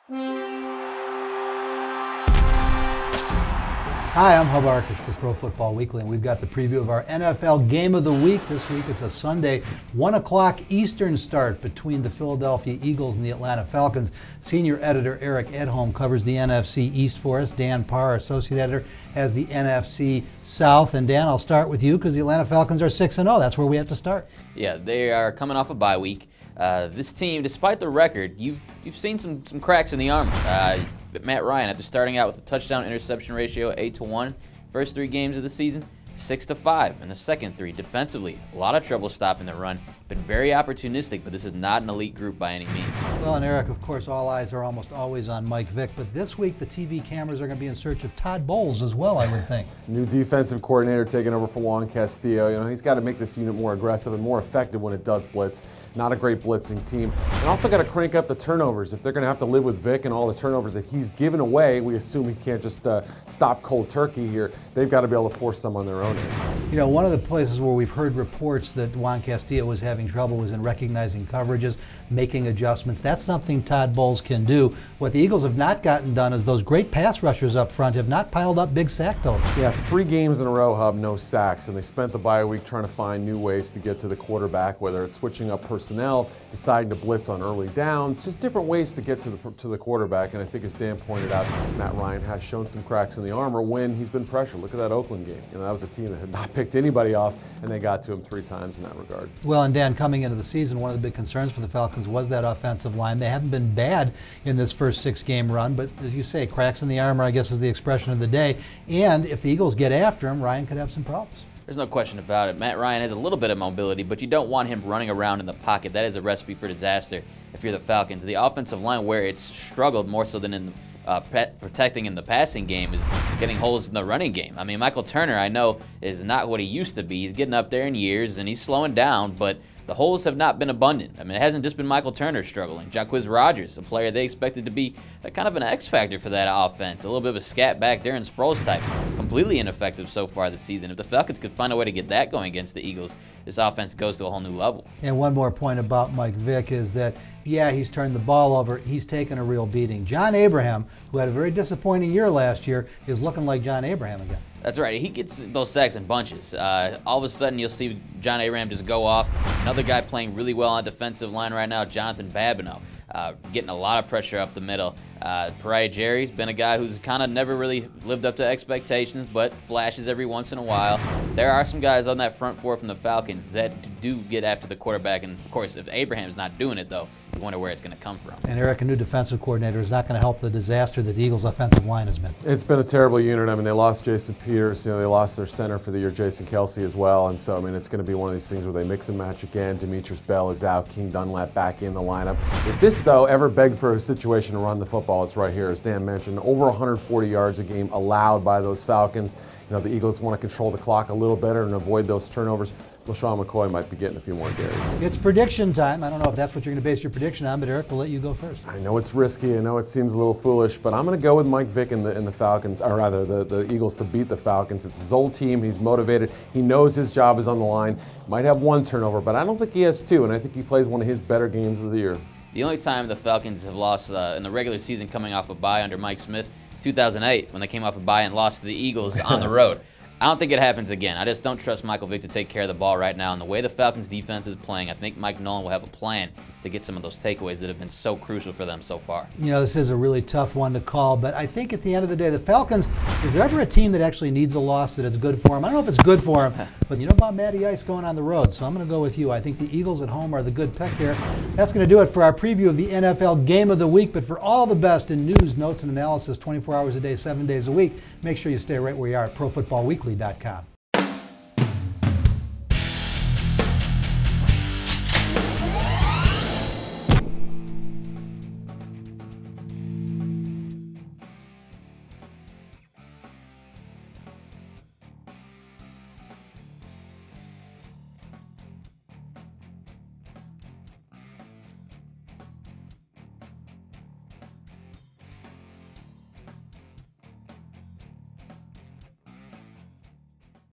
Hi, I'm Hub Arkush for Pro Football Weekly, and we've got the preview of our NFL Game of the Week. This week it's a Sunday, 1 o'clock Eastern start between the Philadelphia Eagles and the Atlanta Falcons. Senior editor Eric Edholm covers the NFC East for us. Dan Parr, our associate editor, has the NFC South. And Dan, I'll start with you because the Atlanta Falcons are 6-0. That's where we have to start. Yeah, they are coming off a bye week. This team, despite the record, you've seen some cracks in the armor. Matt Ryan, after starting out with a touchdown-interception ratio 8-1, first 3 games of the season, 6-5 in the second 3. Defensively, a lot of trouble stopping the run. Been very opportunistic, but this is not an elite group by any means. Well, and Eric, of course, all eyes are almost always on Mike Vick, but this week the TV cameras are going to be in search of Todd Bowles as well, I would think. New defensive coordinator taking over for Juan Castillo. You know, he's got to make this unit more aggressive and more effective when it does blitz. Not a great blitzing team. And also got to crank up the turnovers. If they're going to have to live with Vick and all the turnovers that he's given away, we assume he can't just stop cold turkey here. They've got to be able to force some on their own end. You know, one of the places where we've heard reports that Juan Castillo was having trouble was in recognizing coverages, making adjustments. That's something Todd Bowles can do. What the Eagles have not gotten done is those great pass rushers up front have not piled up big sack totals. Yeah, 3 games in a row, Hub, no sacks, and they spent the bye week trying to find new ways to get to the quarterback, whether it's switching up personnel, deciding to blitz on early downs, just different ways to get to the quarterback. And I think, as Dan pointed out, Matt Ryan has shown some cracks in the armor when he's been pressured. Look at that Oakland game. You know, that was a team that had not picked anybody off, and they got to him 3 times in that regard. Well, and Dan, coming into the season, one of the big concerns for the Falcons was that offensive line. They haven't been bad in this first 6-game run, but as you say, cracks in the armor, I guess, is the expression of the day. And if the Eagles get after him, Ryan could have some problems. There's no question about it. Matt Ryan has a little bit of mobility, but you don't want him running around in the pocket. That is a recipe for disaster if you're the Falcons. The offensive line, where it's struggled more so than in protecting in the passing game, is getting holes in the running game. I mean, Michael Turner, I know, is not what he used to be. He's getting up there in years, and he's slowing down, but the holes have not been abundant. I mean, it hasn't just been Michael Turner struggling. Jacquizz Rodgers, a player they expected to be kind of an X factor for that offense. A little bit of a scat back there in Sproles type. Completely ineffective so far this season. If the Falcons could find a way to get that going against the Eagles, this offense goes to a whole new level. And one more point about Mike Vick is that, yeah, he's turned the ball over. He's taken a real beating. John Abraham, who had a very disappointing year last year, is looking like John Abraham again. That's right. He gets those sacks in bunches. All of a sudden, you'll see John Abraham just go off. Another guy playing really well on defensive line right now, Jonathan Babineau, getting a lot of pressure up the middle. Pariah Jerry's been a guy who's kind of never really lived up to expectations, but flashes every once in a while. There are some guys on that front 4 from the Falcons that do get after the quarterback, and of course, if Abraham's not doing it, though, you wonder where it's going to come from. And Eric, a new defensive coordinator, is not going to help the disaster that the Eagles' offensive line has been. It's been a terrible unit. I mean, they lost Jason Peters. You know, they lost their center for the year, Jason Kelsey, as well. And so, I mean, it's going to be one of these things where they mix and match again. Demetrius Bell is out. King Dunlap back in the lineup. If this, though, ever begged for a situation to run the football, it's right here. As Dan mentioned, over 140 yards a game allowed by those Falcons. You know, the Eagles want to control the clock a little better and avoid those turnovers. LaShawn McCoy might be getting a few more carries. It's prediction time. I don't know if that's what you're going to base your prediction on, but Eric, we'll let you go first. I know it's risky. I know it seems a little foolish, but I'm going to go with Mike Vick and the Falcons, or rather the Eagles, to beat the Falcons. It's his old team. He's motivated. He knows his job is on the line. Might have 1 turnover, but I don't think he has 2, and I think he plays one of his better games of the year. The only time the Falcons have lost in the regular season coming off a bye under Mike Smith, 2008, when they came off a bye and lost to the Eagles on the road. I don't think it happens again. I just don't trust Michael Vick to take care of the ball right now. And the way the Falcons' defense is playing, I think Mike Nolan will have a plan to get some of those takeaways that have been so crucial for them so far. You know, this is a really tough one to call, but I think at the end of the day, the Falcons, is there ever a team that actually needs a loss that it's good for them? I don't know if it's good for them, but you know about Matty Ice going on the road, so I'm going to go with you. I think the Eagles at home are the good pick here. That's going to do it for our preview of the NFL Game of the Week, but for all the best in news, notes, and analysis 24 hours a day, 7 days a week, make sure you stay right where you are at ProFootballWeekly.com.